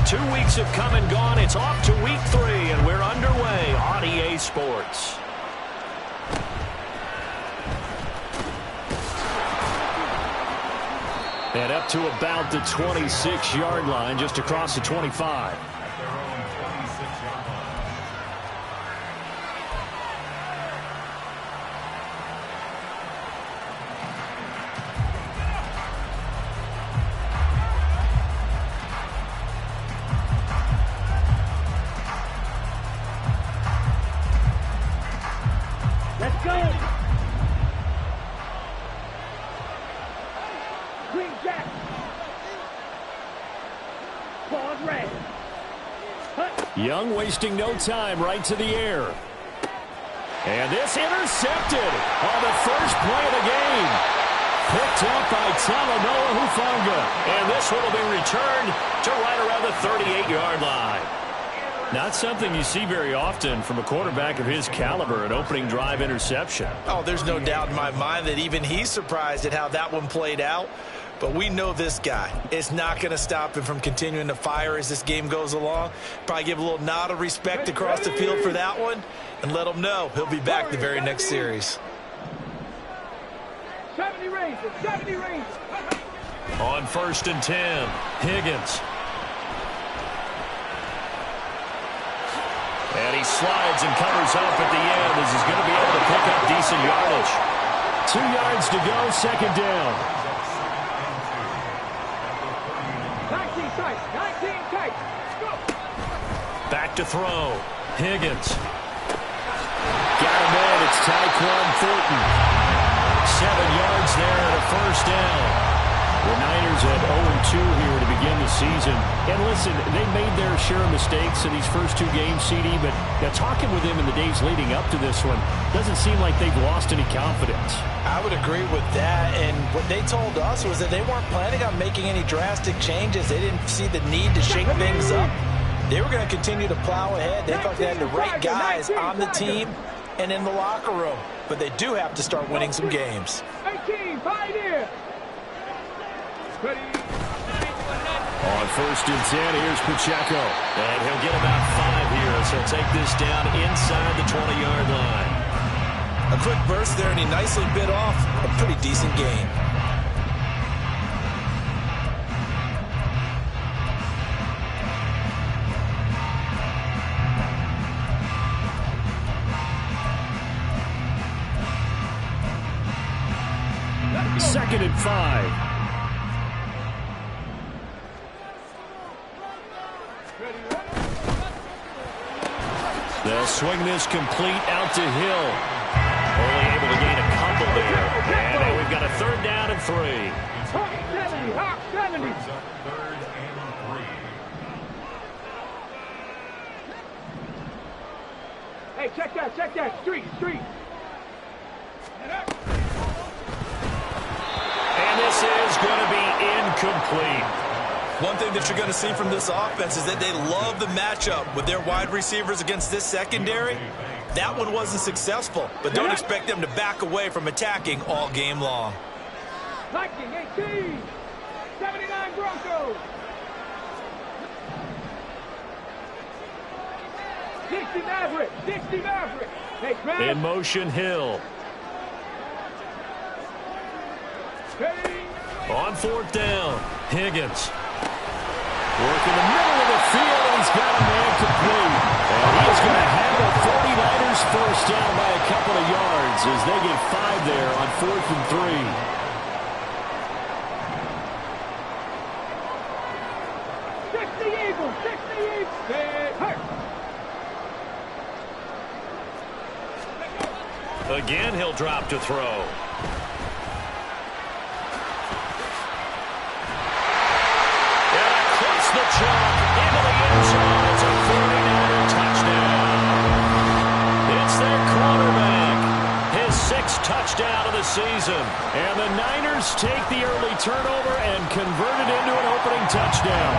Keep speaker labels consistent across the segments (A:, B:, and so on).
A: 2 weeks have come and gone. It's off to week 3, and we're underway on EA Sports. And up to about the 26-yard line, just across the 25.
B: Let's go! Green Jack! Pause red.
A: Young wasting no time, right to the air. And this intercepted on the first play of the game. Picked up by Talanoa Hufanga. And this one will be returned to right around the 38-yard line. Not something you see very often from a quarterback of his caliber, an opening drive interception.
C: Oh, there's no doubt in my mind that even he's surprised at how that one played out. But we know this guy is not going to stop him from continuing to fire as this game goes along. Probably give a little nod of respect across the field for that one and let him know he'll be back the very next series.
B: 70 ranges, 70 ranges.
A: On 1st and 10, Higgins. And he slides and covers up at the end as he's going to be able to pick up decent yardage. 2 yards to go, second down.
B: 19 tight, 19 tight. Go.
A: Back to throw. Higgins. Got him in. It's Tyquan Thornton. 7 yards there and a first down. The Niners at 0-2 here to begin the season. And listen, they made their share of mistakes in these first 2 games, CD, but talking with them in the days leading up to this one, doesn't seem like they've lost any confidence.
C: I would agree with that, and what they told us was that they weren't planning on making any drastic changes. They didn't see the need to shake things up. They were going to continue to plow ahead. They thought they had the right guys on the team and in the locker room, but they do have to start winning some games.
B: 18, pioneer.
A: On 1st and 10, here's Pacheco. And he'll get about 5 here, so he'll take this down inside the 20-yard line.
C: A quick burst there, and he nicely bit off a pretty decent gain.
A: Second and 5. They'll swing this complete out to Hill. Only able to gain a couple there. And now we've got a 3rd down and 3.
B: Hawk 70, Hawk 70. Hey, check that. Street.
A: And this is going to be incomplete.
C: One thing that you're going to see from this offense is that they love the matchup with their wide receivers against this secondary. That one wasn't successful, but don't expect them to back away from attacking all game long.
B: Viking 18, 79 Broncos. 60 Maverick. Hey, Grant.
A: In motion, Hill. On 4th down, Higgins. Work in the middle of the field, and he's got a man complete. And he's going to have the 49ers first down by a couple of yards as they get 5 there on 4th and
B: 3. 60 Eagles, Stay hurt.
A: Again, he'll drop to throw. The chalk into the end zone. It's a 49er touchdown. It's their quarterback. His 6th touchdown of the season. And the Niners take the early turnover and convert it into an opening touchdown.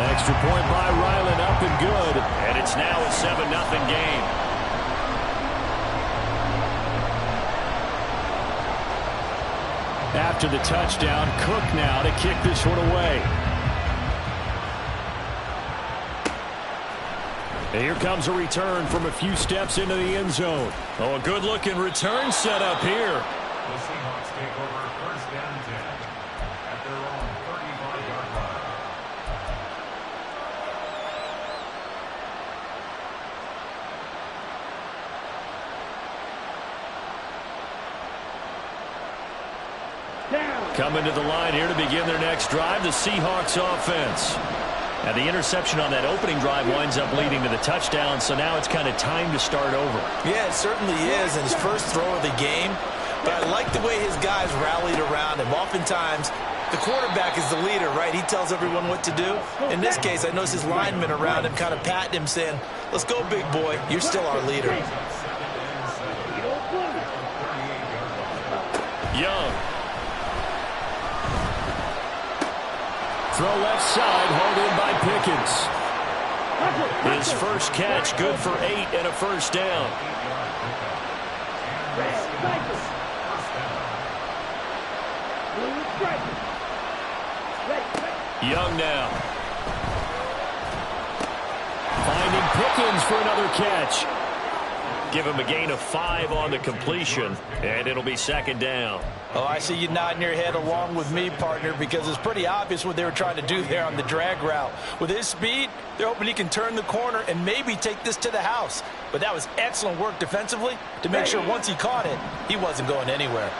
A: Extra point by Ryland, up and good. And it's now a 7-0 game. After the touchdown, Cook now to kick this one away. And here comes a return from a few steps into the end zone. Oh, a good-looking return set up here.
D: The Seahawks take over first down and 10 at their own 35-yard line.
A: Coming to the line here to begin their next drive, the Seahawks offense. And the interception on that opening drive winds up leading to the touchdown, so now it's kind of time to start over.
C: Yeah, it certainly is, and his first throw of the game. But I like the way his guys rallied around him. Oftentimes, the quarterback is the leader, right? He tells everyone what to do. In this case, I noticed his linemen around him kind of patting him, saying, let's go, big boy. You're still our leader.
A: Young. Throw left side, hauled in by Pickens. His first catch, good for 8 and a first down. Young now. Finding Pickens for another catch. Give him a gain of 5 on the completion, and it'll be second down.
C: Oh, I see you nodding your head along with me, partner, because it's pretty obvious what they were trying to do there on the drag route. With his speed, they're hoping he can turn the corner and maybe take this to the house. But that was excellent work defensively to make sure once he caught it, he wasn't going anywhere.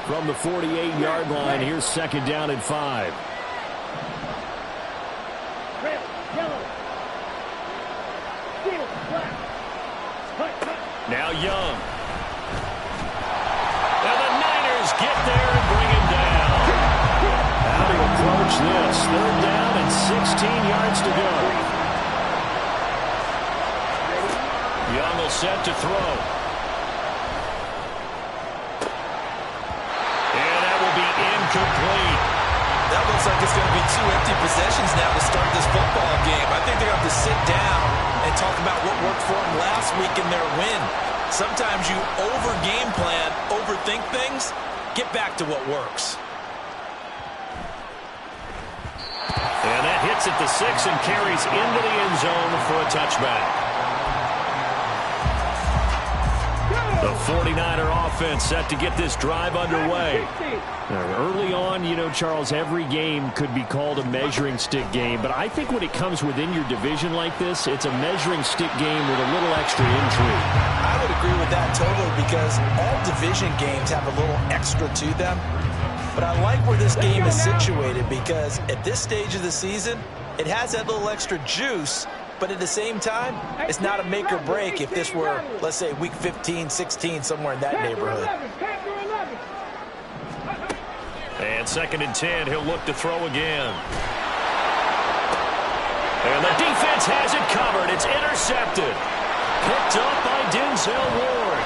A: From the 48-yard line, here's second down and 5. Now Young. Now the Niners get there and bring him down. How to approach this? Third down and 16 yards to go. Young will set to throw. And that will be incomplete.
C: That looks like it's going to be 2 empty possessions now to start this football game. I think they're going to have to sit down and talk about what worked for them last week in their win. Sometimes you over-game plan, overthink things, get back to what works.
A: And that hits at the 6 and carries into the end zone for a touchback. The 49er offense set to get this drive underway. Early on, you know, Charles, every game could be called a measuring stick game, but I think when it comes within your division like this, it's a measuring stick game with a little extra intrigue.
C: I would agree with that totally, because all division games have a little extra to them. But I like where this game is situated, because at this stage of the season, it has that little extra juice. But at the same time, it's not a make or break if this were, let's say, week 15, 16, somewhere in that neighborhood.
A: And second and 10, he'll look to throw again. And the defense has it covered. It's intercepted. Picked up by Denzel Ward.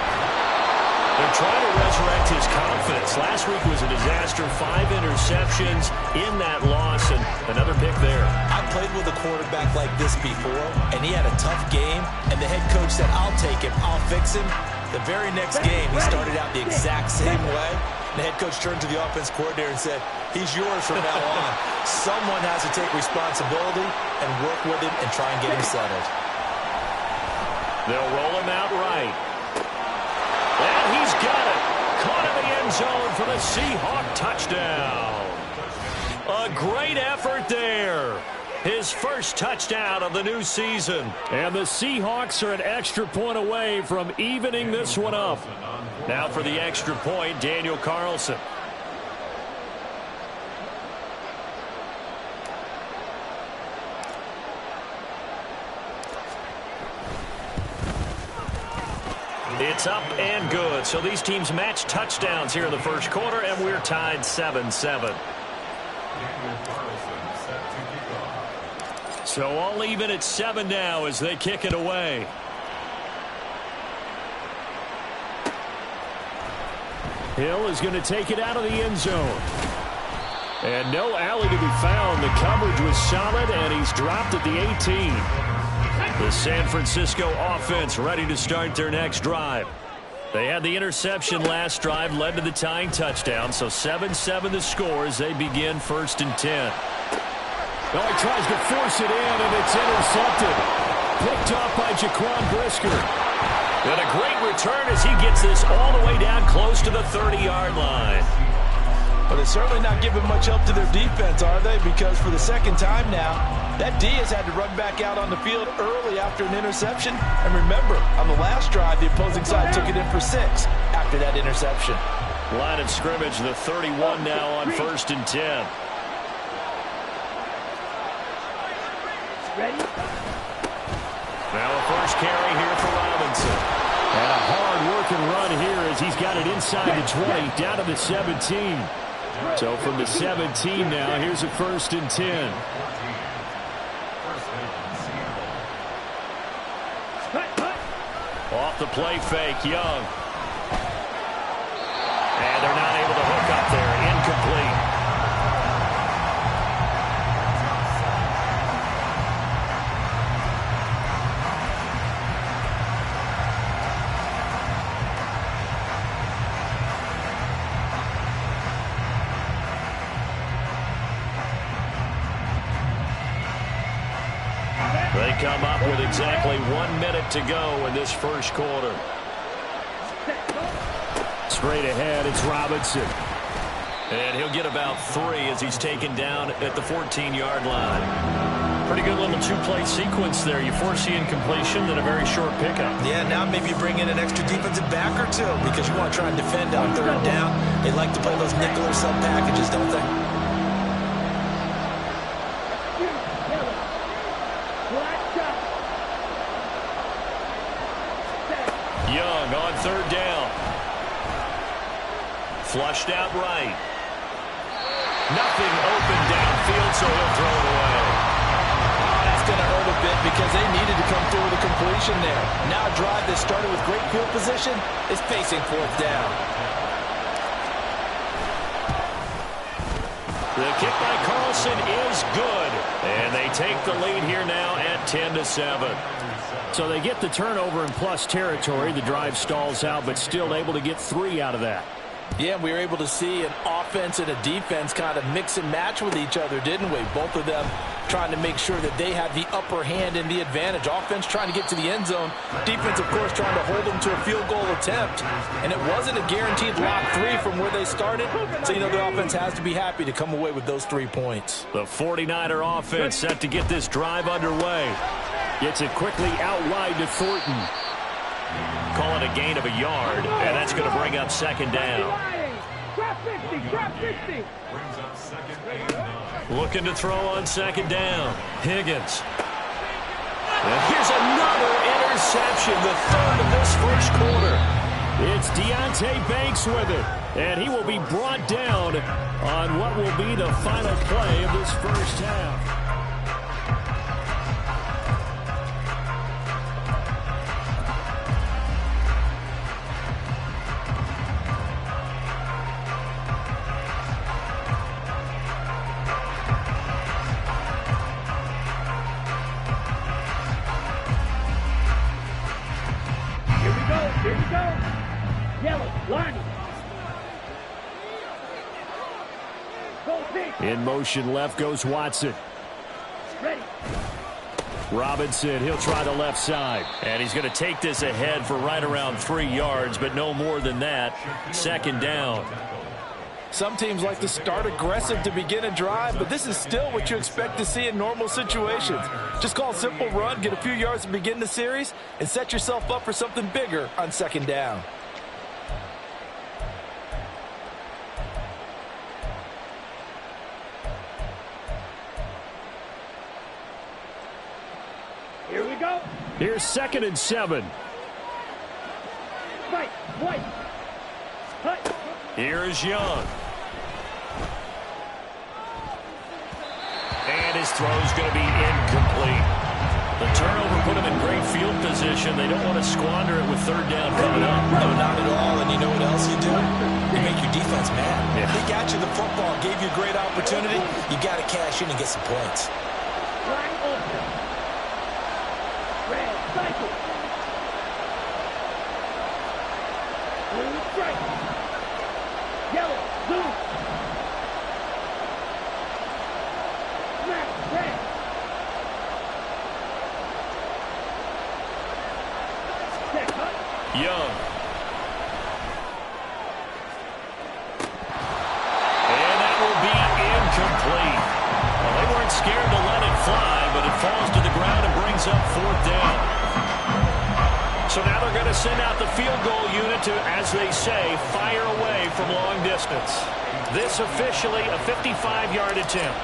A: They're trying to resurrect his confidence. Last week was a disaster. 5 interceptions in that loss, and another pick there.
C: I played with a quarterback like this before, and he had a tough game, and the head coach said, I'll take him, I'll fix him. The very next game, he started out the exact same way. The head coach turned to the offense coordinator and said, he's yours from now on. Someone has to take responsibility and work with him and try and get him settled.
A: They'll roll him out right. And he's got it. Caught in the end zone for the Seahawk touchdown. A great effort there. His first touchdown of the new season. And the Seahawks are an extra point away from evening this one up. Now for the extra point, Daniel Carlson. It's up and good. So these teams match touchdowns here in the first quarter, and we're tied 7-7. So all even at 7 now as they kick it away. Hill is going to take it out of the end zone. And no alley to be found. The coverage was solid, and he's dropped at the 18. The San Francisco offense ready to start their next drive. They had the interception last drive, led to the tying touchdown, so 7-7 the score as they begin first and 10. Oh, he tries to force it in, and it's intercepted. Picked off by Jaquan Brisker. And a great return as he gets this all the way down close to the 30-yard line.
C: But they're certainly not giving much help to their defense, are they? Because for the second time now, that D has had to run back out on the field early after an interception. And remember, on the last drive, the opposing side took it in for 6 after that interception.
A: Line of scrimmage, the 31 now on 1st and 10.
B: Ready?
A: Now a first carry here for Robinson. And a hard-working run here as he's got it inside the 20, down to the 17. So from the 17 now, here's a 1st and 10. Off the play fake, Young. And they're not able to hook up there. Incomplete. They come up with exactly 1 minute to go in this first quarter. Straight ahead, it's Robinson. And he'll get about 3 as he's taken down at the 14-yard line. Pretty good little two-play sequence there. You force the incompletion, then a very short pickup.
C: Yeah, now maybe you bring in an extra defensive back or 2 because you want to try and defend on 3rd down. They like to play those nickel or sub packages, don't they?
A: Young on 3rd down. Flushed out right. Nothing open downfield, so he'll throw it away.
C: Oh, that's going to hurt a bit because they needed to come through with a completion there. Now a drive that started with great field position is facing 4th down.
A: The kick by Carlson is good. And they take the lead here now at 10-7. So they get the turnover in plus territory. The drive stalls out, but still able to get 3 out of that.
C: Yeah, we were able to see an offense and a defense kind of mix and match with each other, didn't we? Both of them trying to make sure that they had the upper hand and the advantage. Offense trying to get to the end zone. Defense, of course, trying to hold them to a field goal attempt. And it wasn't a guaranteed lock 3 from where they started. So, you know, the offense has to be happy to come away with those 3 points.
A: The 49er offense set to get this drive underway. Gets it quickly out wide to Thornton. Call it a gain of a yard, and that's going to bring up 2nd down.
B: Drop 50, drop 50.
A: Looking to throw on 2nd down. Higgins. And here's another interception, the 3rd of this first quarter. It's Deonte Banks with it, and he will be brought down on what will be the final play of this first half.
B: Here we go. Yellow, line. Go big.
A: In motion left goes Watson.
B: Ready.
A: Robinson, he'll try the left side. And he's going to take this ahead for right around 3 yards, but no more than that. 2nd down.
C: Some teams like to start aggressive to begin a drive, but this is still what you expect to see in normal situations. Just call a simple run, get a few yards to begin the series, and set yourself up for something bigger on 2nd down.
B: Here we go.
A: Here's 2nd and 7.
B: Right, white. Cut.
A: Here is Young. And his throw's going to be incomplete. The turnover put him in great field position. They don't want to squander it with 3rd down coming up.
C: No, not at all. And you know what else you do? You make your defense mad.
A: Yeah.
C: They got you the football, gave you a great opportunity. You got to cash in and get some points.
B: Line open. Red, cycle. Blue, strike. Yellow, blue. Snap, red.
A: Young. And that will be incomplete. Well, they weren't scared to let it fly, but it falls to the ground and brings up 4th down. So now they're going to send out the field goal unit to, as they say, fire away from long distance. This officially a 55-yard attempt.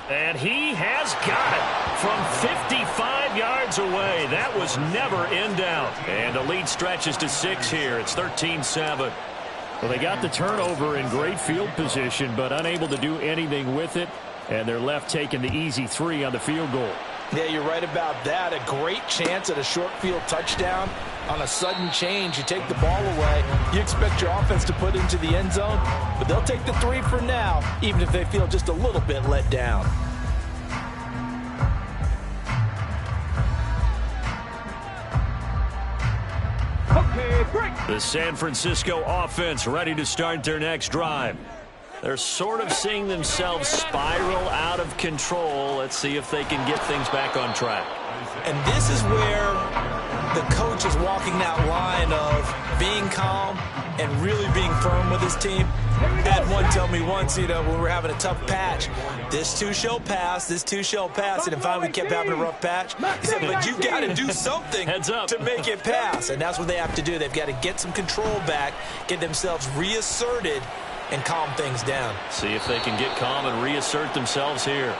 A: And he has got it from 55 yards away. That was never in doubt. And the lead stretches to 6 here. It's 13-7. Well, they got the turnover in great field position, but unable to do anything with it. And they're left taking the easy 3 on the field goal.
C: Yeah, you're right about that. A great chance at a short field touchdown. On a sudden change, you take the ball away. You expect your offense to put into the end zone, but they'll take the 3 for now, even if they feel just a little bit let down.
B: Okay, break.
A: The San Francisco offense ready to start their next drive. They're sort of seeing themselves spiral out of control. Let's see if they can get things back on track.
C: And this is where the coach is walking that line of being calm and really being firm with his team. Had one tell me once, when we were having a tough patch, this too shall pass, this too shall pass. And finally we kept having a rough patch. He said, but you got to do something to make it pass. And that's what they have to do. They've got to get some control back, get themselves reasserted, and calm things down.
A: See if they can get calm and reassert themselves here.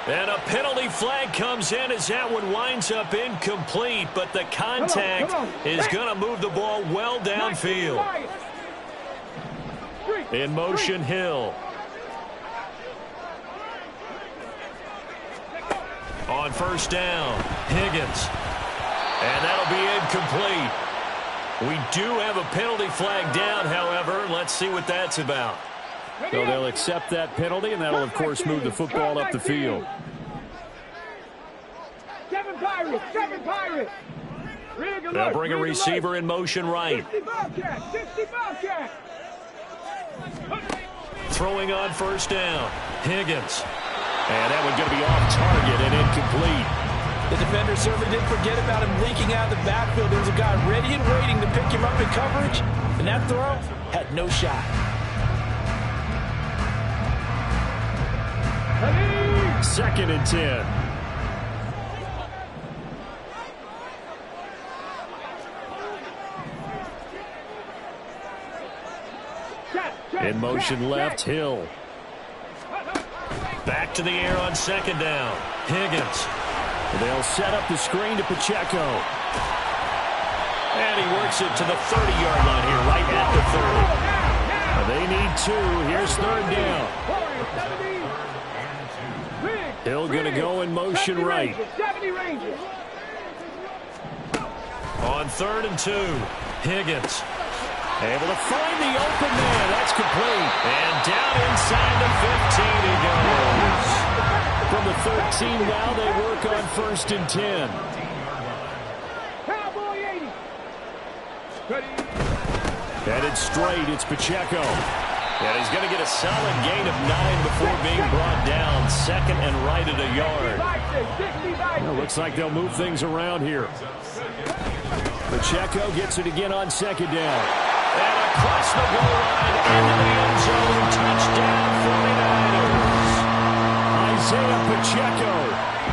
A: And a penalty flag comes in as that one winds up incomplete, but the contact is going to move the ball well downfield. In motion, Hill. On 1st down, Higgins. And that'll be incomplete. We do have a penalty flag down, however. Let's see what that's about. So they'll accept that penalty, and that'll, of course, move the football up the field.
B: 7 Pirates, 7 Pirates.
A: They'll bring a receiver in motion right.
B: 60 Bobcat.
A: Throwing on 1st down, Higgins. And that one's going to be off target and incomplete.
C: The defender certainly didn't forget about him leaking out of the backfield. There was a guy ready and waiting to pick him up in coverage, and that throw had no shot.
A: 2nd and 10. In motion left, Hill. Back to the air on 2nd down. Higgins. They'll set up the screen to Pacheco. And he works it to the 30-yard line here, right at the 30. They need 2. Here's 3rd down. Hill going to go in motion right. On 3rd and 2, Higgins. Able to find the open man. That's complete. And down inside the 15 he goes. From the 13 now, they work on 1st and 10.
B: Cowboy 80.
A: Headed straight, it's Pacheco. And he's going to get a solid gain of 9 before being brought down. 2nd and right at a yard. Well, looks like they'll move things around here. Pacheco gets it again on 2nd down. And across the goal line into the end zone. Touchdown 49ers. Isaiah Pacheco,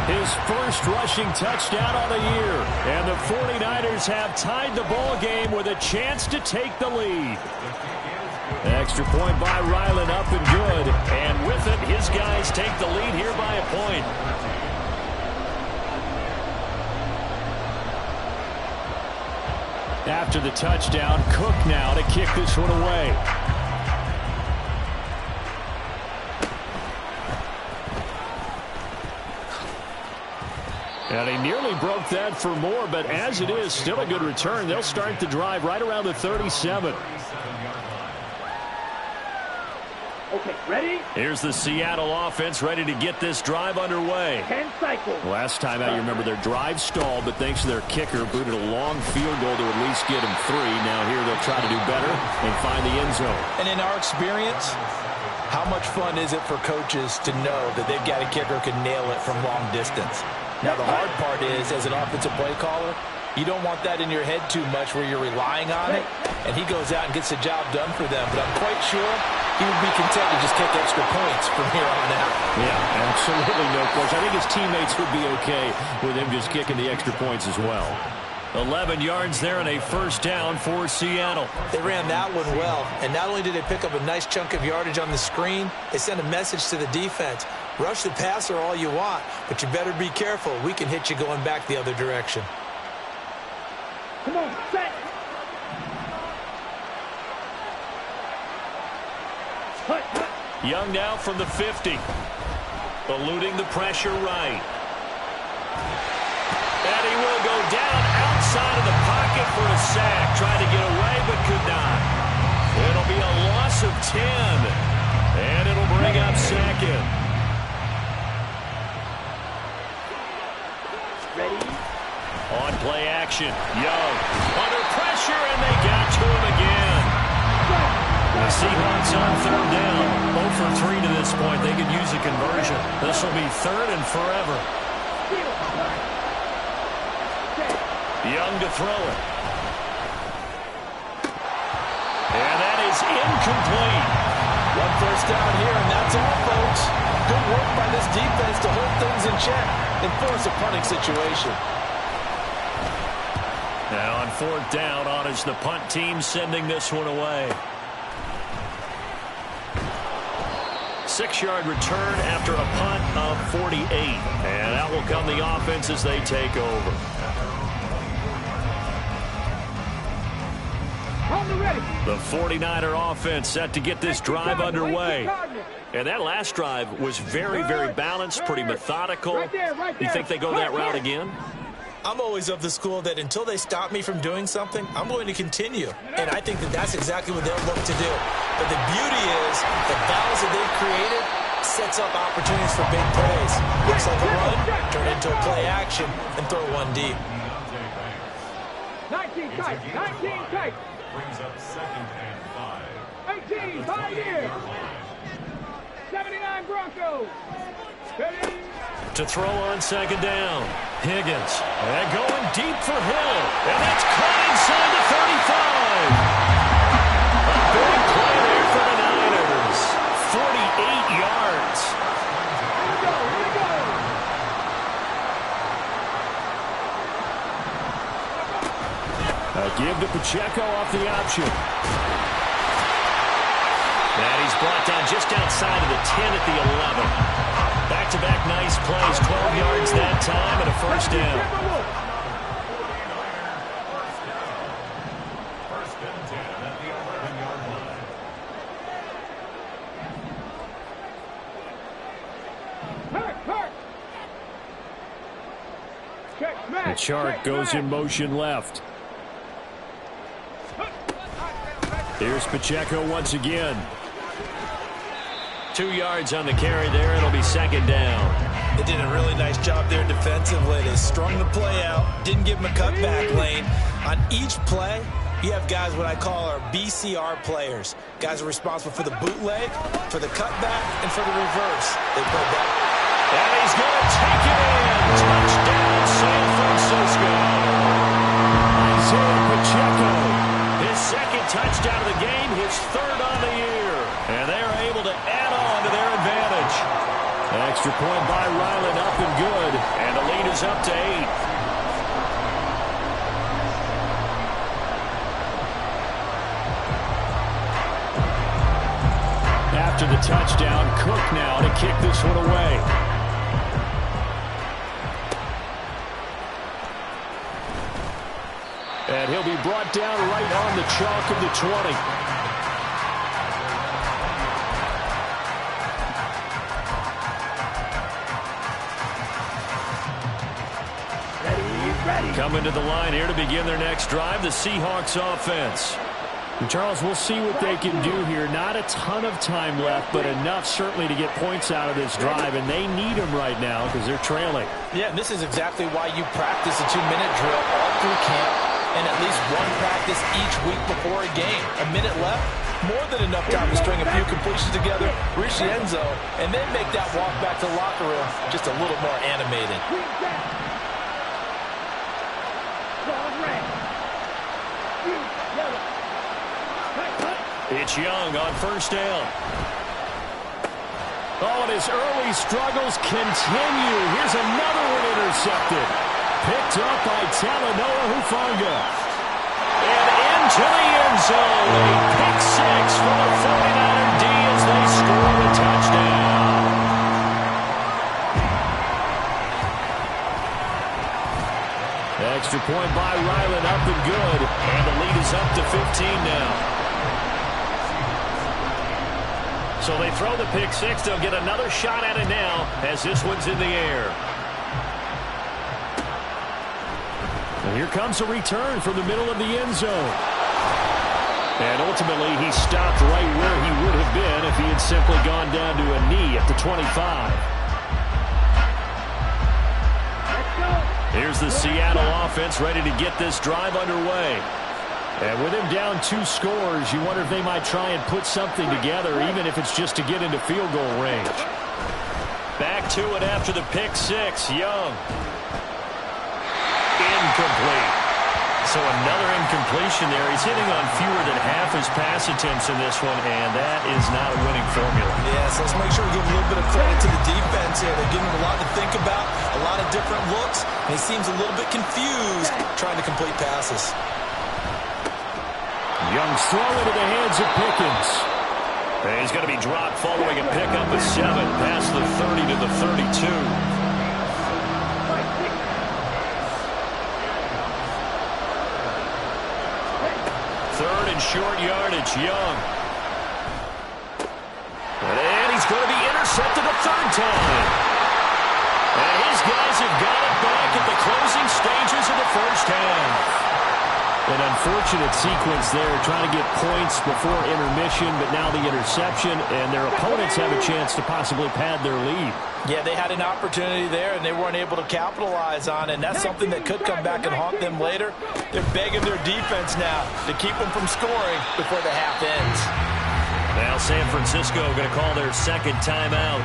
A: his first rushing touchdown of the year. And the 49ers have tied the ball game with a chance to take the lead. Extra point by Ryland, up and good. And with it, his guys take the lead here by a point. After the touchdown, Cook now to kick this one away. And he nearly broke that for more, but as it is, still a good return. They'll start the drive right around the 37.
B: Okay, ready?
A: Here's the Seattle offense ready to get this drive underway.
B: 10 cycles.
A: Last time out, you remember their drive stalled, but thanks to their kicker, booted a long field goal to at least get them 3. Now here they'll try to do better and find the end zone.
C: And in our experience, how much fun is it for coaches to know that they've got a kicker who can nail it from long distance? Now the hard part is, as an offensive play caller, You don't want that in your head too much where you're relying on it, and he goes out and gets the job done for them. But I'm quite sure he would be content to just kick extra points from here on out.
A: Yeah, absolutely no question. I think his teammates would be okay with him just kicking the extra points as well. 11 yards there and a first down for Seattle.
C: They ran that one well, and not only did they pick up a nice chunk of yardage on the screen, they sent a message to the defense. Rush the passer all you want, but you better be careful. We can hit you going back the other direction.
B: Come on, set.
A: Young now from the 50. Eluding the pressure right. And he will go down outside of the pocket for a sack. Tried to get away but could not. It'll be a loss of 10. And it'll bring up second.
B: Ready?
A: On play action. Young under pressure, and they got to him again. The Seahawks on third down. 0 for 3 to this point. They could use a conversion. This will be third and forever. Young to throw it. And that is incomplete.
C: One first down here, and that's all, folks. Good work by this defense to hold things in check and force a punting situation.
A: Now on fourth down, on is the punt team sending this one away. 6-yard return after a punt of 48. And out will come the offense as they take over. The 49er offense set to get this drive underway. And that last drive was very, very balanced, pretty methodical. You think they go that route again?
C: I'm always of the school that until they stop me from doing something, I'm going to continue. And I think that that's exactly what they'll look to do. But the beauty is the balance that they've created sets up opportunities for big plays. Looks like a run, turn into a play action, and throw one deep.
B: 19 tight, 19 tight.
D: Brings up second and 5.
B: 18, 5 years. 79 Broncos. Ready?
A: To throw on second down. Higgins. And going deep for Hill. And that's caught inside the 35. A big play there for the Niners. 48 yards.
B: Here we go, here we go.
A: A give to Pacheco off the option. And he's brought down just outside of the 10 at the 11. Back-to-back nice plays, 12 yards that time and a first down.
D: First and 10 at the 11-yard line.
B: Hurt. Check, smash.
A: The chart goes in motion left. Here's Pacheco once again. 2 yards on the carry there. It'll be second down.
C: They did a really nice job there defensively. They strung the play out, didn't give them a cutback lane. On each play, you have guys what I call our BCR players. Guys are responsible for the bootleg, for the cutback, and for the reverse. They played that.
A: And he's going to take it in. Touchdown, San Francisco. Isaiah Pacheco. His second touchdown of the game, his third on the year. And they are able to add on to their advantage. Extra point by Ryland, up and good. And the lead is up to 8. After the touchdown, Cook now to kick this one away. And he'll be brought down right on the chalk of the 20. Coming to the line here to begin their next drive, the Seahawks offense.
E: And Charles, we'll see what they can do here. Not a ton of time left, but enough certainly to get points out of this drive, and they need them right now because they're trailing.
C: Yeah, and this is exactly why you practice a 2-minute drill all through camp and at least one practice each week before a game. A minute left, more than enough time to string a few completions together, reach the end zone, and then make that walk back to the locker room just a little more animated.
E: It's Young on first down. Oh, and his early struggles continue. Here's another one intercepted. Picked up by Talanoa Hufanga. And into the end zone. A pick six for the 49er D as they score the touchdown. Extra point by Ryland, up and good. And the lead is up to 15 now. So they throw the pick six. They'll get another shot at it now as this one's in the air. And here comes a return from the middle of the end zone. And ultimately, he stopped right where he would have been if he had simply gone down to a knee at the 25. Here's the Seattle offense ready to get this drive underway. And with him down 2 scores, you wonder if they might try and put something together, even if it's just to get into field goal range. Back to it after the pick six. Young. Incomplete. So another incompletion there. He's hitting on fewer than half his pass attempts in this one, and that is not a winning formula.
C: Yeah, so let's make sure we give a little bit of credit to the defense here. They're giving him a lot to think about, a lot of different looks, and he seems a little bit confused trying to complete passes.
E: Young's throw into the hands of Pickens. And he's going to be dropped following a pickup of 7 past the 30 to the 32. Third and short yardage, Young. And he's going to be intercepted a third time. And his guys have got it back at the closing stages of the first half. An unfortunate sequence there, trying to get points before intermission, but now the interception, and their opponents have a chance to possibly pad their lead.
C: Yeah, they had an opportunity there, and they weren't able to capitalize on it, and that's something that could come back and haunt them later. They're begging their defense now to keep them from scoring before the half ends.
E: Now San Francisco going to call their second timeout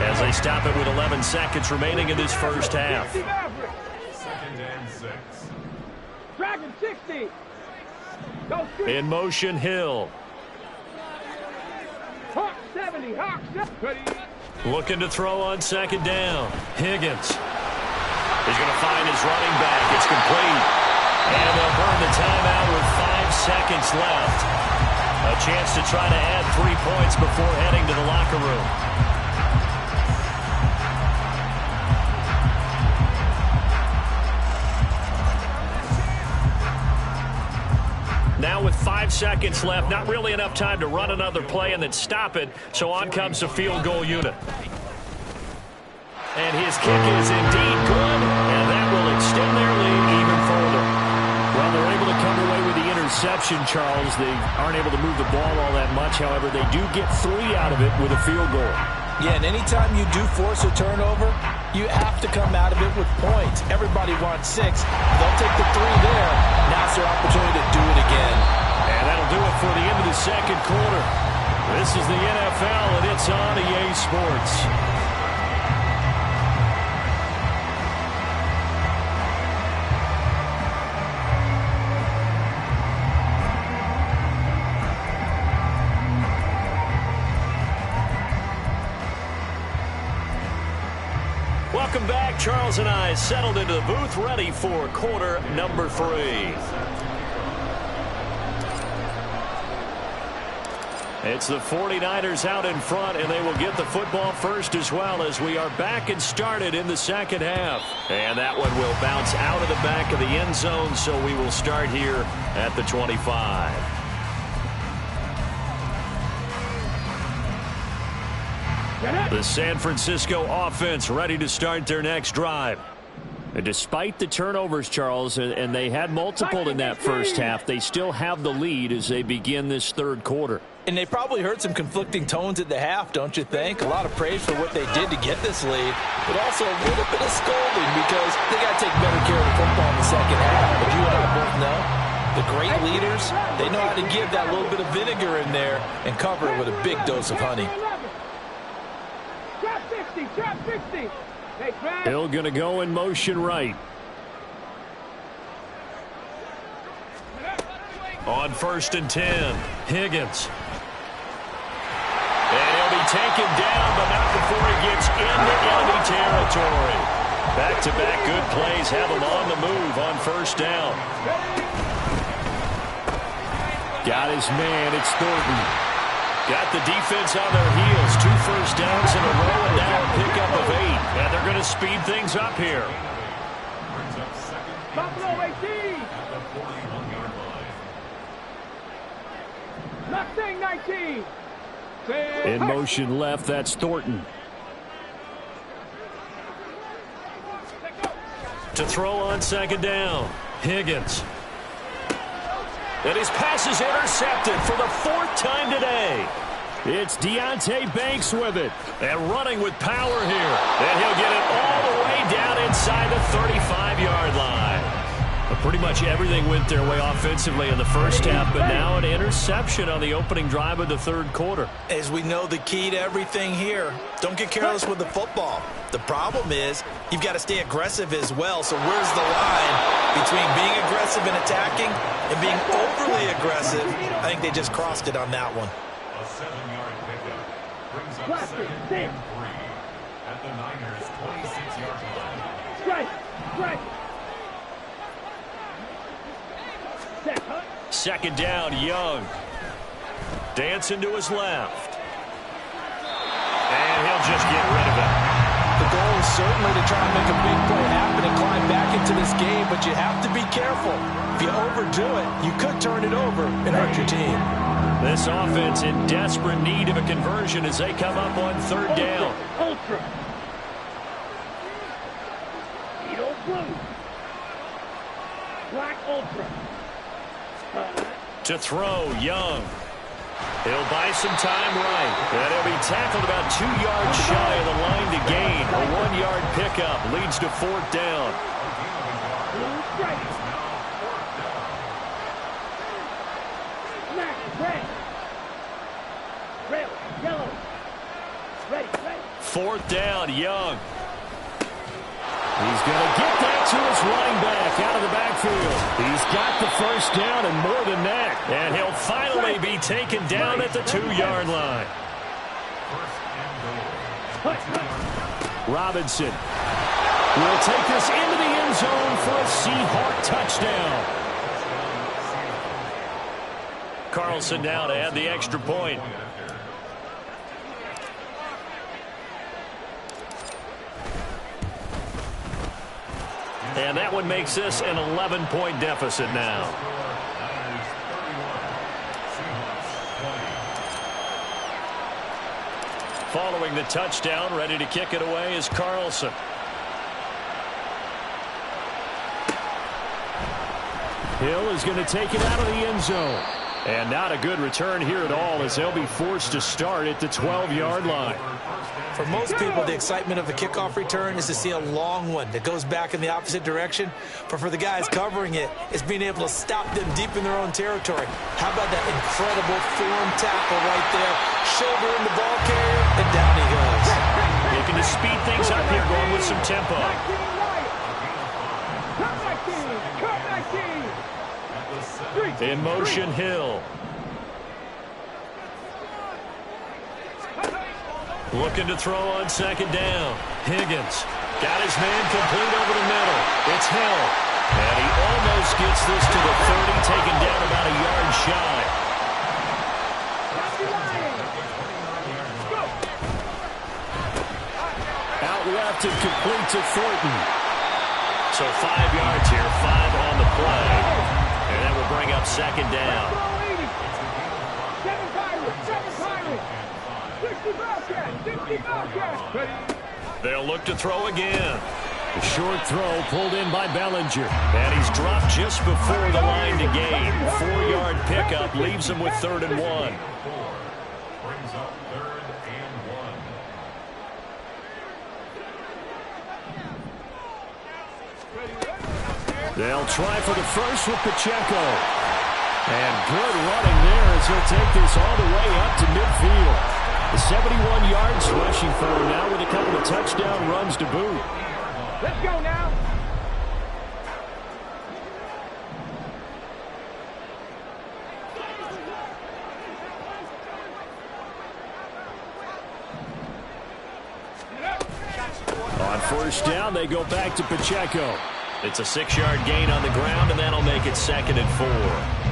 E: as they stop it with 11 seconds remaining in this first half.
D: Second and 6.
B: Dragon 60.
E: In motion, Hill.
B: Hawk 70. Hawk 70.
E: Looking to throw on second down. Higgins. He's going to find his running back. It's complete. And they'll burn the timeout with 5 seconds left. A chance to try to add 3 points before heading to the locker room. Now with 5 seconds left, not really enough time to run another play and then stop it, so on comes the field goal unit. And his kick is indeed good, and that will extend their lead even further. Well, they're able to come away with the interception, Charles. They aren't able to move the ball all that much. However, they do get 3 out of it with a field goal.
C: Yeah, and anytime you do force a turnover, you have to come out of it with points. Everybody wants 6. They'll take the 3 there. Now's their opportunity to do it again.
E: And that'll do it for the end of the second quarter. This is the NFL, and it's on EA Sports. Welcome back. Charles and I settled into the booth, ready for quarter number 3. It's the 49ers out in front, and they will get the football first as well as we are back and started in the second half. And that one will bounce out of the back of the end zone, so we will start here at the 25. The San Francisco offense ready to start their next drive. And despite the turnovers, Charles, and they had multiple in that first half, they still have the lead as they begin this third quarter.
C: And they probably heard some conflicting tones at the half, don't you think? A lot of praise for what they did to get this lead, but also a little bit of scolding because they got to take better care of the football in the second half. But you and I both know the great leaders, they know how to give that little bit of vinegar in there and cover it with a big dose of honey.
B: Trap 60. Trap 60.
E: Hill going to go in motion right.
A: On 1st and 10, Higgins. And he'll be taken down, but not before he gets into enemy territory. Back-to-back good plays have him on the move on 1st down. Got his man, it's Thornton. Got the defense on their heels. 2 first downs in a row, and now a pickup of 8. And they're going to speed things up here.
B: Buffalo 18. Mustang 19.
A: In motion left, that's Thornton. To throw on 2nd down, Higgins. And his pass is intercepted for the 4th time today. It's Deonte Banks with it. And running with power here. And he'll get it all the way down inside the 35-yard line. But pretty much everything went their way offensively in the first half, but now an interception on the opening drive of the 3rd quarter.
C: As we know, the key to everything here, don't get careless with the football. The problem is you've got to stay aggressive as well. So where's the line between being aggressive and attacking and being overly aggressive? I think they just crossed it on that one.
D: A 7-yard pickup brings up 2nd and 3 at the Niners' 26-yard line.
B: Strike.
A: 2nd down, Young. Dancing to his left. And he'll just get rid of it.
C: The goal is certainly to try and make a big play happen and climb back into this game, but you have to be careful. If you overdo it, you could turn it over and hurt your team.
A: This offense in desperate need of a conversion as they come up on 3rd down.
B: Ultra. Edo blue. Black Ultra.
A: To throw, Young. He'll buy some time right. And he'll be tackled about 2 yards shy of the line to gain. A 1-yard pickup leads to 4th down.
B: Blue strike. Black, red. Red, yellow. Ready.
A: 4th down, Young. He's going to get that to his running back out of the backfield. He's got the 1st down and more than that. And he'll finally be taken down at the 2-yard line. Robinson will take this into the end zone for a Seahawk touchdown. Carlson now to add the extra point. And that one makes this an 11-point deficit now. Following the touchdown, ready to kick it away is Carlson. Hill is going to take it out of the end zone. And not a good return here at all as they'll be forced to start at the 12-yard line.
C: For most people, the excitement of a kickoff return is to see a long one that goes back in the opposite direction. But for the guys covering it, it's being able to stop them deep in their own territory. How about that incredible form tackle right there? Shoulder in the ball carrier, and down he goes.
A: Looking to speed things up here, going with some tempo. In motion, Hill. Looking to throw on 2nd down. Higgins got his man complete over the middle. It's Hill. And he almost gets this to the 30, taken down about a yard shy. Out left and complete to Thornton. So 5 yards here, 5 on the play. And that will bring up 2nd down.
B: 7 Pirates. 60 Bobcats.
A: They'll look to throw again. The short throw pulled in by Bellinger. And he's dropped just before the line to gain. 4-yard pickup leaves him with 3rd and 1.
D: Brings up 3rd and 1.
A: They'll try for the first with Pacheco. And good running there as he'll take this all the way up to midfield. The 71 yards rushing for him now with a couple of touchdown runs to boot.
B: Let's go now.
E: first down, they go back to Pacheco. It's a 6-yard gain on the ground, and that'll make it 2nd and 4.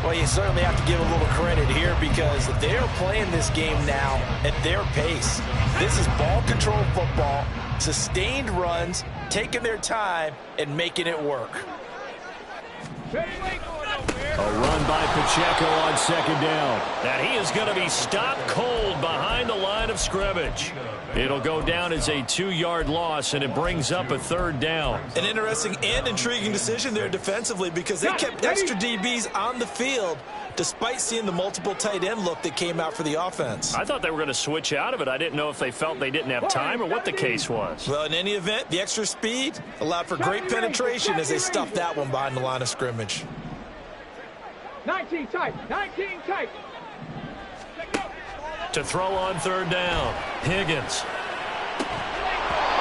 C: Well, you certainly have to give a little credit here because they're playing this game now at their pace. This is ball control football, sustained runs, taking their time, and making it work.
E: A run by Pacheco on 2nd down. And he is going to be stopped cold behind the line of scrimmage. It'll go down as a 2-yard loss, and it brings up a 3rd down.
C: An interesting and intriguing decision there defensively because they kept extra DBs on the field despite seeing the multiple tight end look that came out for the offense.
E: I thought they were going to switch out of it. I didn't know if they felt they didn't have time or what the case was.
C: Well, in any event, the extra speed allowed for great penetration as they stuffed that one behind the line of scrimmage.
B: 19 tight. 19 tight.
E: To throw on 3rd down, Higgins.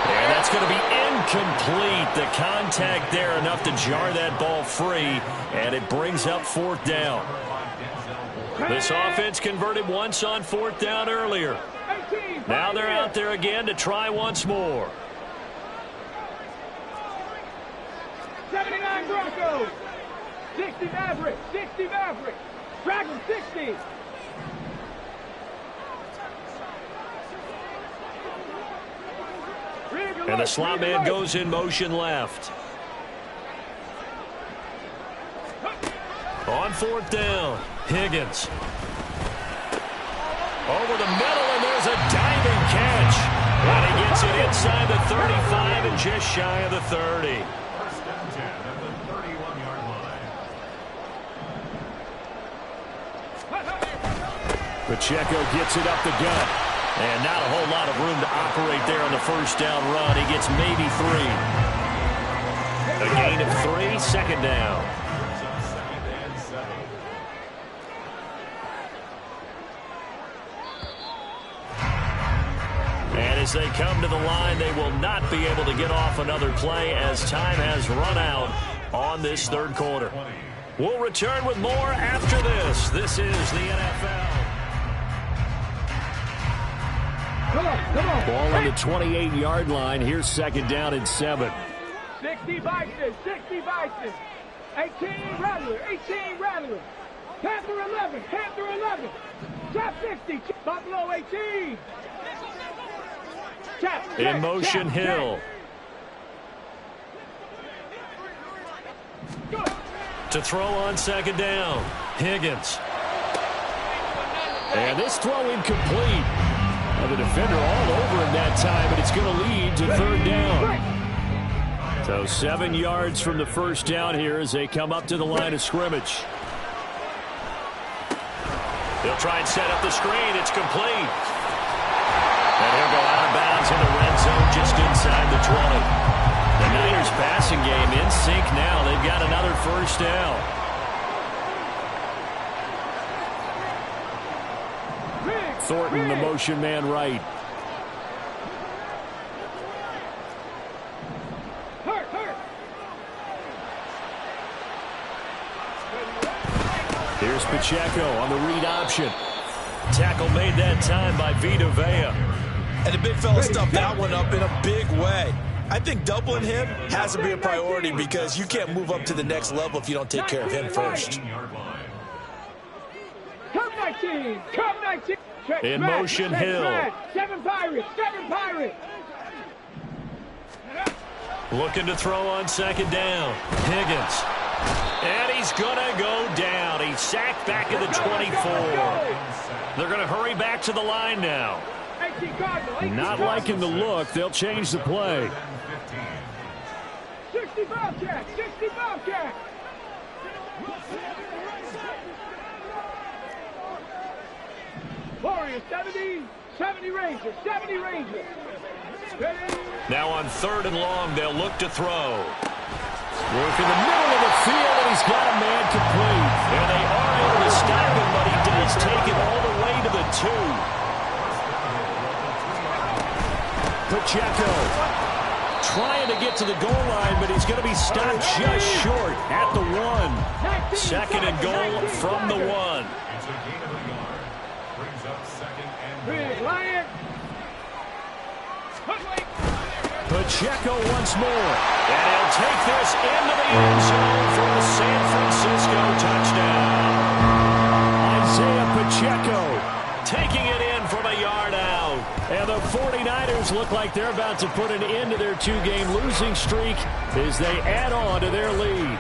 E: And that's going to be incomplete. The contact there enough to jar that ball free, and it brings up 4th down. This offense converted once on 4th down earlier. Now they're out there again to try once more.
B: 79 Broncos. 60 Mavericks. 60 Mavericks. Dragon 60.
E: And the slot man goes in motion left. On 4th down, Higgins. Over the middle, and there's a diving catch. And he gets it inside the 35 and just shy of the 30.
D: First down 10 at the 31-yard line.
E: Pacheco gets it up the gut. And not a whole lot of room to operate there on the first down run. He gets maybe 3. A gain of 3, 2nd down. And as they come to the line, they will not be able to get off another play as time has run out on this 3rd quarter. We'll return with more after this. This is the NFL.
B: Come on.
E: Ball on the 28-yard line. Here's 2nd down and 7.
B: 60 Bison. 60 Bison. 18 Rattler. 18 Rattler. Panther 11. Panther 11. Trap 60. Buffalo 18.
E: In motion, Hill. To throw on 2nd down, Higgins. And this throw incomplete. Now the defender all over him that time, but it's going to lead to 3rd down. So 7 yards from the first down here as they come up to the line of scrimmage. They'll try and set up the screen. It's complete. And he'll go out of bounds in the red zone just inside the 20. The Niners passing game in sync now. They've got another first down. Thornton, the motion man right. Here's Pacheco on the read option. Tackle made that time by Vita Vea.
C: And the big fella stuffed that one up in a big way. I think doubling him has to be a priority because you can't move up to the next level if you don't take care of him first.
B: Come 19. Come 19.
E: In motion, Hill.
B: 7 Pirates. 7 Pirates.
E: Looking to throw on 2nd down. Higgins. And he's going to go down. He's sacked back at the 24. They're going to hurry back to the line now. Not liking the look. They'll change the play.
B: 60 Bobcats. 60 Bobcats. Warriors 70. 70 Rangers. 70 Rangers. Ready?
E: Now on 3rd and long, they'll look to throw. Work in the middle of the field, and he's got a man complete. And they are able to stop him, but he does take it all the way to the 2. Pacheco trying to get to the goal line, but he's going to be stopped just short at the 1. 2nd and goal from the 1. Pacheco once more. And he'll take this into the end zone for the San Francisco touchdown. Isaiah Pacheco taking it in from a yard out. And the 49ers look like they're about to put an end to their 2-game losing streak as they add on to their lead.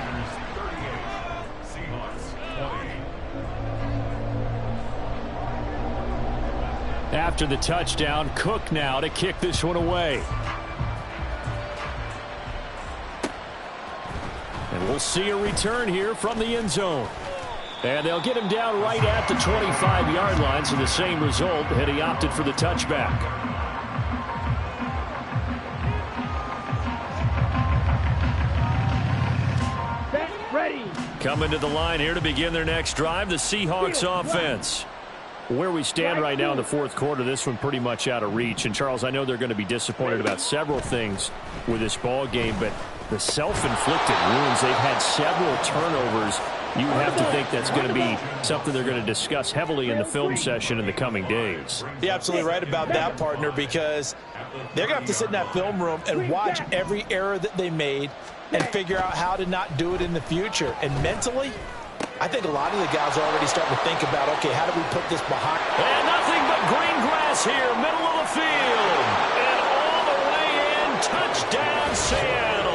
E: After the touchdown, Cook now to kick this one away. And we'll see a return here from the end zone. And they'll get him down right at the 25-yard line, so the same result had he opted for the touchback.
B: Ready.
E: Coming to the line here to begin their next drive, the Seahawks offense. Where we stand right now in the fourth quarter, this one pretty much out of reach. And, Charles, I know they're going to be disappointed about several things with this ball game, but the self-inflicted wounds, they've had several turnovers. You have to think that's going to be something they're going to discuss heavily in the film session in the coming days.
C: You're absolutely right about that, partner, because they're going to have to sit in that film room and watch every error that they made and figure out how to not do it in the future. And mentally, I think a lot of the guys are already starting to think about, okay, how do we put this behind?
E: And nothing but green grass here, middle of the field. And all the way in, touchdown Seattle.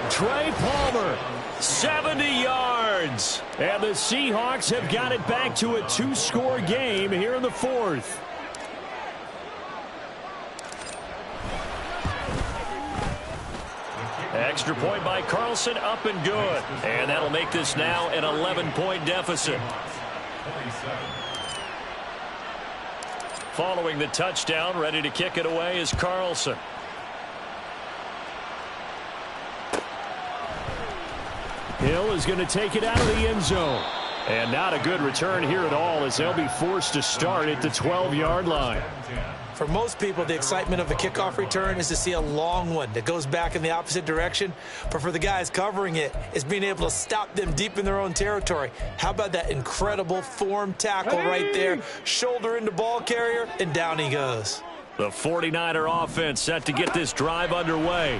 E: Trey Palmer, 70 yards. And the Seahawks have got it back to a 2-score game here in the fourth. Extra point by Carlson, up and good. And that'll make this now an 11-point deficit. Following the touchdown, ready to kick it away is Carlson. Hill is going to take it out of the end zone. And not a good return here at all, as they'll be forced to start at the 12-yard line.
C: For most people, the excitement of a kickoff return is to see a long one that goes back in the opposite direction. But for the guys covering it, it's being able to stop them deep in their own territory. How about that incredible form tackle right there? Shoulder into ball carrier, and down he goes.
E: The 49er offense set to get this drive underway.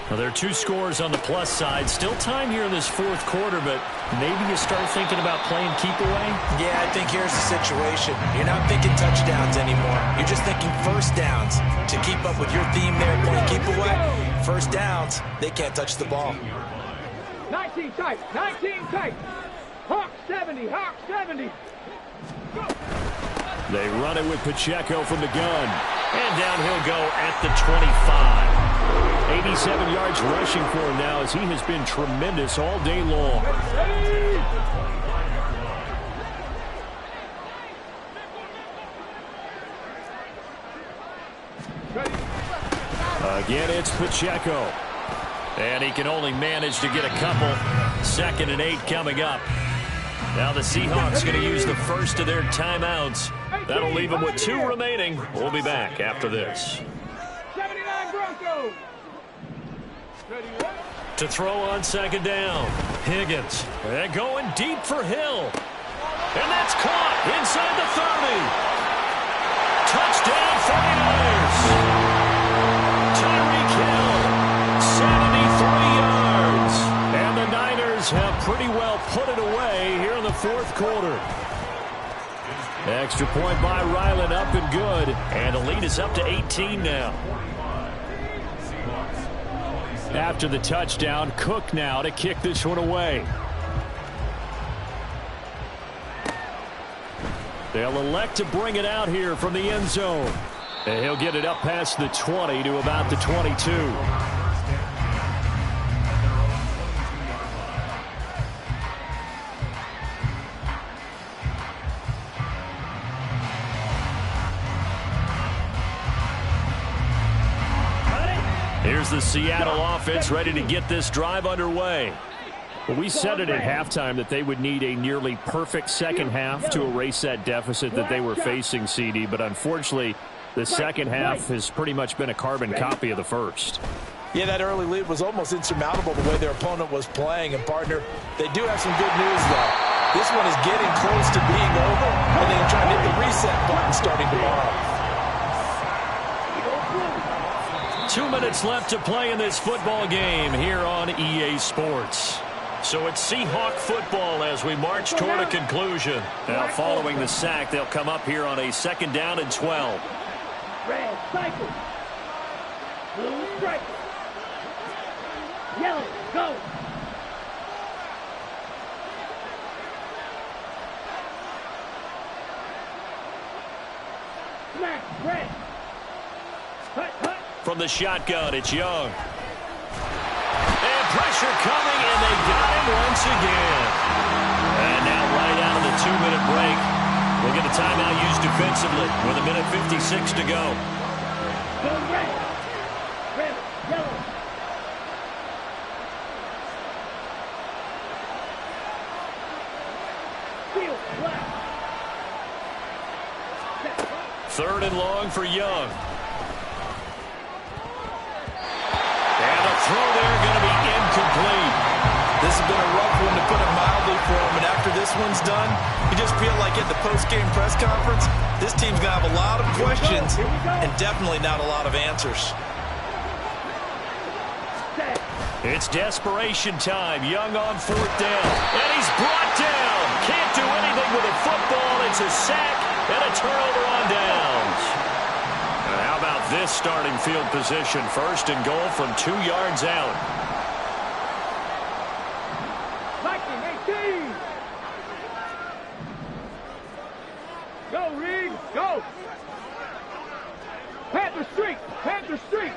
E: Well, there are 2 scores on the plus side. Still time here in this fourth quarter, but maybe you start thinking about playing keep away?
C: Yeah, I think here's the situation. You're not thinking touchdowns anymore. You're just thinking first downs. To keep up with your theme there, playing keep away, first downs, they can't touch the ball.
B: 19 tight, 19 tight. Hawk 70, Hawk 70. Go.
E: They run it with Pacheco from the gun. And down he'll go at the 25. 87 yards rushing for him now, as he has been tremendous all day long. Again, it's Pacheco. And he can only manage to get a couple. 2nd and 8 coming up. Now the Seahawks going to use the first of their timeouts. That'll leave them with 2 remaining. We'll be back after this.
B: 79 Broncos.
E: To throw on 2nd down. Higgins. And going deep for Hill. And that's caught inside the 30. Touchdown 49ers. Tyreek Hill, 73 yards. And the Niners have pretty well put it away here in the fourth quarter. Extra point by Ryland, up and good. And the lead is up to 18 now. After the touchdown, Cook now to kick this one away. They'll elect to bring it out here from the end zone. And he'll get it up past the 20 to about the 22. Here's the Seattle offense ready to get this drive underway. Well, we said it at halftime that they would need a nearly perfect second half to erase that deficit that they were facing, CD. But unfortunately, the second half has pretty much been a carbon copy of the first.
C: Yeah, that early lead was almost insurmountable the way their opponent was playing. And, partner, they do have some good news, though. This one is getting close to being over, and they're trying to hit the reset button starting tomorrow.
E: 2 minutes left to play in this football game here on EA Sports. So it's Seahawk football as we march toward a conclusion. Now, following the sack, they'll come up here on a 2nd down and 12.
B: Red, cycle. Blue, strike. Yellow, go. Smack, red. Hut, hut.
E: From the shotgun, it's Young. And pressure coming, and they got him once again. And now right out of the 2-minute break, we'll get a timeout used defensively with 1:56 to go.
B: Go red. Red, yellow. Field, black.
E: 3rd and long for Young. And a throw there going to be incomplete.
C: This has been a rough one, to put it mildly, for him. And after this one's done, you just feel like at the post-game press conference, this team's going to have a lot of questions and definitely not a lot of answers.
E: It's desperation time. Young on 4th down. And he's brought down. Can't do anything with a football. It's a sack and a turnover on downs. And how about this starting field position? 1st and goal from 2 yards out.
B: Viking 18. Go, Reed. Go. Panther Street. Panther Street.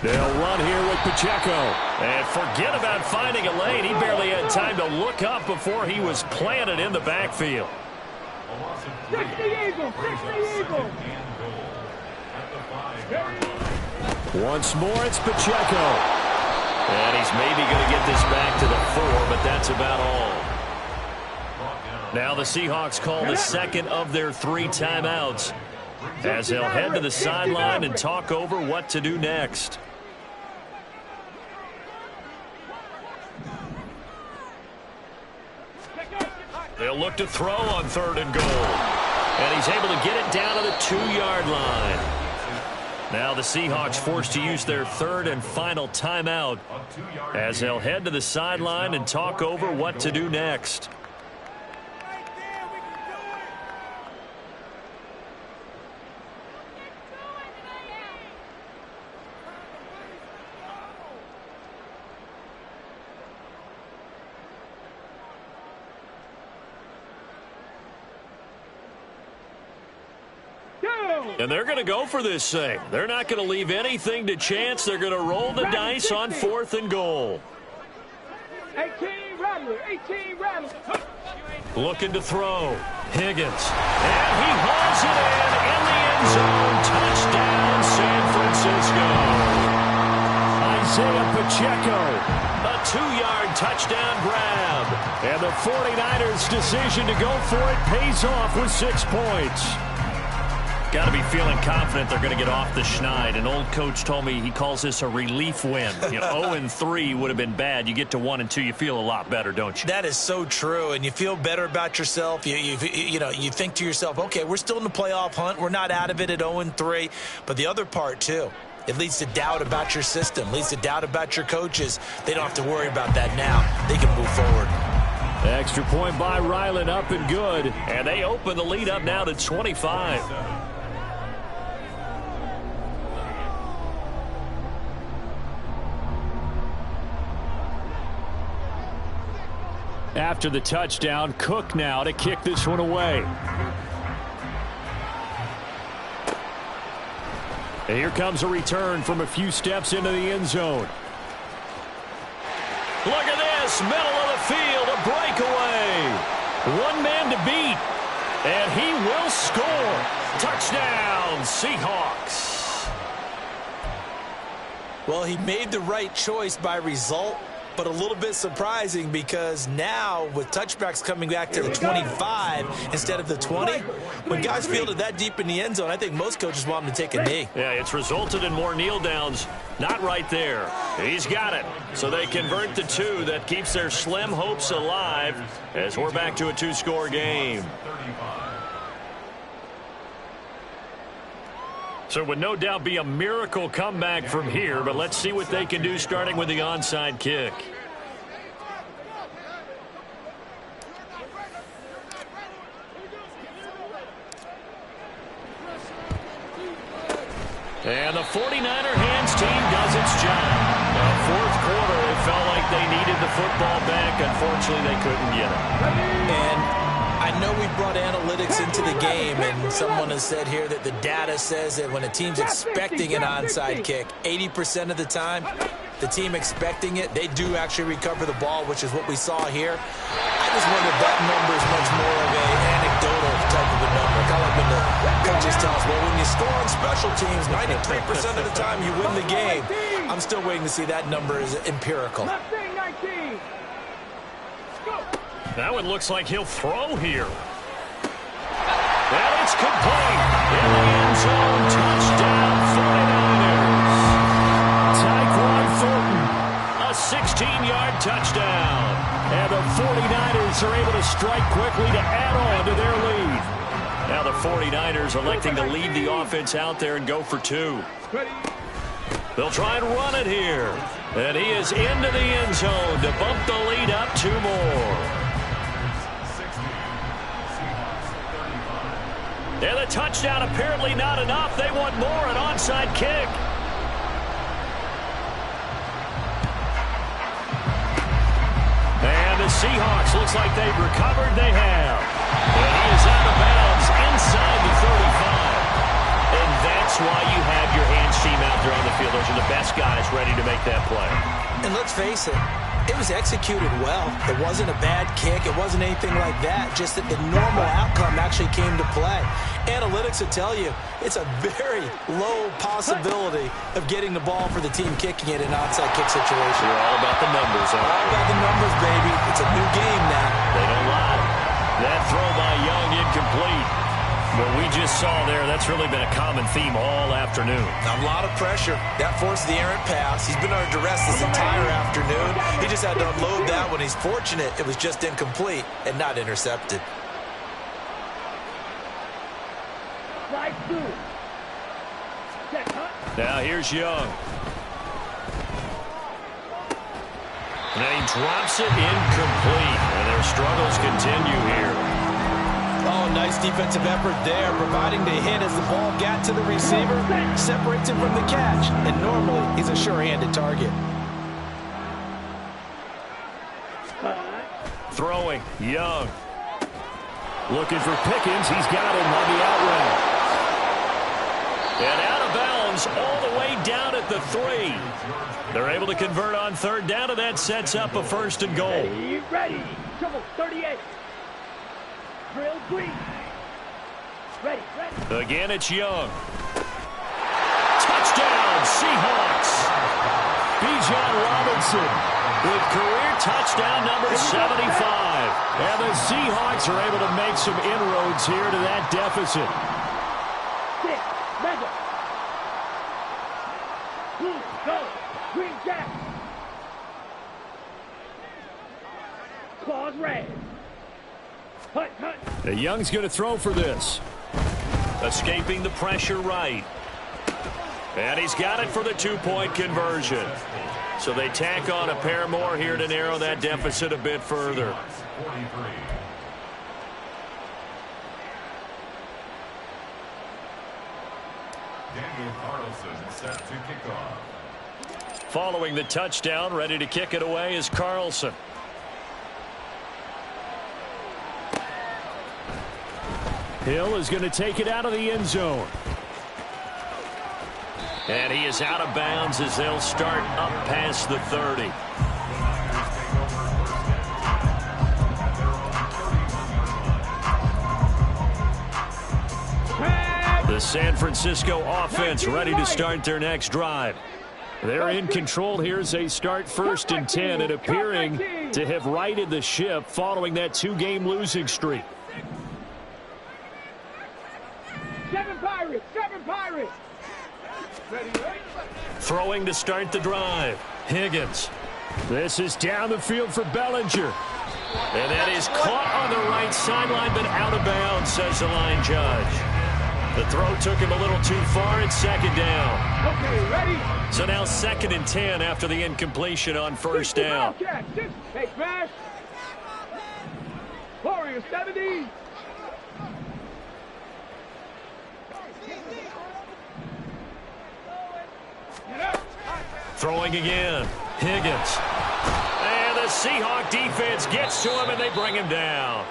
E: They'll run here with Pacheco. And forget about finding a lane. He barely had time to look up before he was planted in the backfield.
B: 60 Eagles. 60 Eagles.
E: Once more, it's Pacheco. And he's maybe going to get this back to the 4, but that's about all. Now the Seahawks call the 2nd of their 3 timeouts, as they'll head to the sideline and talk over what to do next. They'll look to throw on 3rd and goal. And he's able to get it down to the 2-yard line. Now the Seahawks forced to use their 3rd and final timeout, as they'll head to the sideline and talk over what to do next. And they're going to go for this thing. They're not going to leave anything to chance. They're going to roll the dice on 4th and goal.
B: 18 Rattler. 18 Rattler.
E: Looking to throw. Higgins. And he hauls it in the end zone. Touchdown, San Francisco. Isaiah Pacheco. A 2-yard touchdown grab. And the 49ers' decision to go for it pays off with 6 points. Got to be feeling confident they're going to get off the schneid. An old coach told me he calls this a relief win. 0-3 would have been bad. You get to 1-2, you feel a lot better, don't you?
C: That is so true, and you feel better about yourself. You think to yourself, okay, we're still in the playoff hunt. We're not out of it at 0-3. But the other part, too, it leads to doubt about your system, leads to doubt about your coaches. They don't have to worry about that now. They can move forward.
E: Extra point by Ryland, up and good. And they open the lead up now to 25. After the touchdown, Cook now to kick this one away. And here comes a return from a few steps into the end zone. Look at this, middle of the field, a breakaway. One man to beat, and he will score. Touchdown, Seahawks.
C: Well, he made the right choice by result, but a little bit surprising because now with touchbacks coming back to the 25 instead of the 20, when guys fielded that deep in the end zone, I think most coaches want them to take a knee.
E: Yeah, it's resulted in more kneel downs. Not right there. He's got it. So they convert the 2. That keeps their slim hopes alive as we're back to a 2-score game. So it would no doubt be a miracle comeback from here, but let's see what they can do starting with the onside kick. And the 49er hands team does its job. Now, fourth quarter, it felt like they needed the football back. Unfortunately, they couldn't get it.
C: And I know we brought analytics into the game, and someone has said here that the data says that when a team's expecting an onside kick, 80% of the time, the team expecting it, they do actually recover the ball, which is what we saw here. I just wonder if that number is much more of an anecdotal type of a number. Kind of like when the coaches tell us, well, when you score on special teams, 93% of the time you win the game. I'm still waiting to see that number is empirical.
E: That one looks like he'll throw here. And it's complete. In the end zone, touchdown, 49ers. Tyquan Thornton, a 16-yard touchdown. And the 49ers are able to strike quickly to add on to their lead. Now the 49ers electing to leave the offense out there and go for 2. They'll try and run it here. And he is into the end zone to bump the lead up 2 more. And the touchdown apparently not enough. They want more, an onside kick. And the Seahawks, looks like they've recovered. They have. And he is out of bounds inside the 35. And that's why you have your hands team out there on the field. Those are the best guys ready to make that play.
C: And let's face it, it was executed well. It wasn't a bad kick. It wasn't anything like that. Just that the normal outcome actually came to play. Analytics will tell you it's a very low possibility of getting the ball for the team kicking it in an onside kick situation.
E: You're all about the numbers, huh?
C: All about the numbers, baby. It's a new game now.
E: They don't lie. That throw by Young incomplete. What we just saw there, that's really been a common theme all afternoon.
C: A lot of pressure. That forced the errant pass. He's been under duress this entire afternoon. He just had to unload that one. He's fortunate it was just incomplete and not intercepted.
E: Now here's Young. And he drops it incomplete. And their struggles continue here.
C: Oh, nice defensive effort there, providing the hit as the ball got to the receiver, separates him from the catch, and normally he's a sure-handed target.
E: Throwing, Young. Looking for Pickens, he's got him on the out route. And out of bounds all the way down at the 3. They're able to convert on third down, and that sets up a 1st and goal.
B: Ready. Trouble 38. Drill green. Ready.
E: Again, it's Young. Touchdown, Seahawks. Bijan Robinson with career touchdown number 75. And the Seahawks are able to make some inroads here to that deficit.
B: 6, mega. Blue, go. Green jack. Claws red. Hut.
E: The Young's going to throw for this. Escaping the pressure right. And he's got it for the 2-point conversion. So they tack on a pair more here to narrow that deficit a bit further.
D: 43. Daniel Carlson set to kick off.
E: Following the touchdown, ready to kick it away is Carlson. Hill is going to take it out of the end zone. And he is out of bounds as they'll start up past the 30. The San Francisco offense ready to start their next drive. They're in control here as they start 1st and 10 and appearing to have righted the ship following that 2-game losing streak.
B: 7 Pirates, 7 Pirates. Ready.
E: Throwing to start the drive. Higgins. This is down the field for Bellinger. And that is caught on the right sideline, but out of bounds, says the line judge. The throw took him a little too far. It's 2nd down.
B: Okay, ready.
E: So now 2nd and 10 after the incompletion on 1st down.
B: Hey, smash. Warrior 70.
E: Throwing again. Higgins. And the Seahawk defense gets to him, and they bring him down.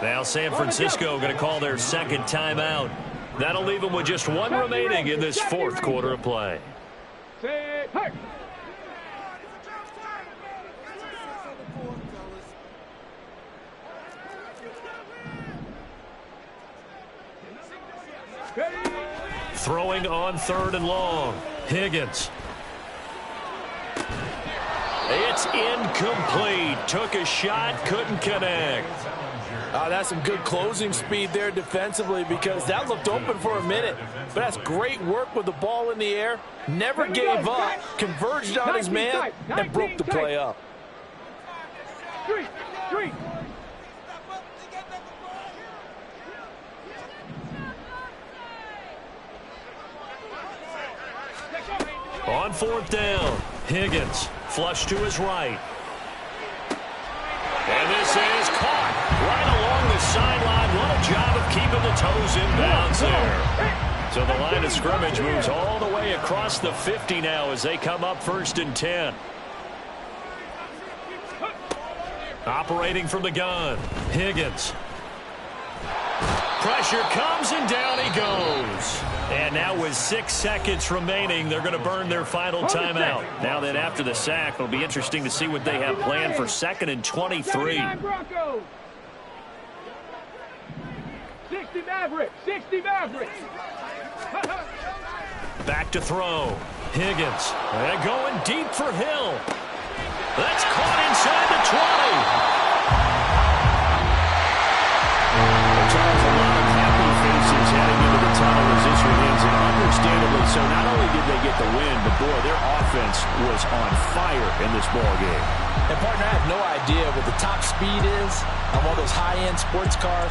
E: Now San Francisco going to call their 2nd timeout. That'll leave them with just 1 remaining in this 4th quarter of play.
B: Set, hey.
E: Throwing on 3rd and long. Higgins. It's incomplete. Took a shot, couldn't connect.
C: That's some good closing speed there defensively, because that looked open for a minute. But that's great work with the ball in the air. Never gave up, converged on his man, and broke the play up.
B: Street.
E: On 4th down, Higgins flush to his right. And this is caught right along the sideline. What a job of keeping the toes in bounds there. So the line of scrimmage moves all the way across the 50 now as they come up 1st and 10. Operating from the gun, Higgins. Pressure comes, and down he goes. And now with 6 seconds remaining, they're going to burn their final timeout. Now that after the sack, it'll be interesting to see what they have planned for 2nd and 23.
B: 60 Mavericks.
E: Back to throw. Higgins. And going deep for Hill. That's caught inside the 20. Charles, a lot of happy faces heading into the tunnel as this begins, and understandably so. Not only did they get the win, but boy, their offense was on fire in this ball game.
C: And partner, I have no idea what the top speed is on one of those high-end sports cars.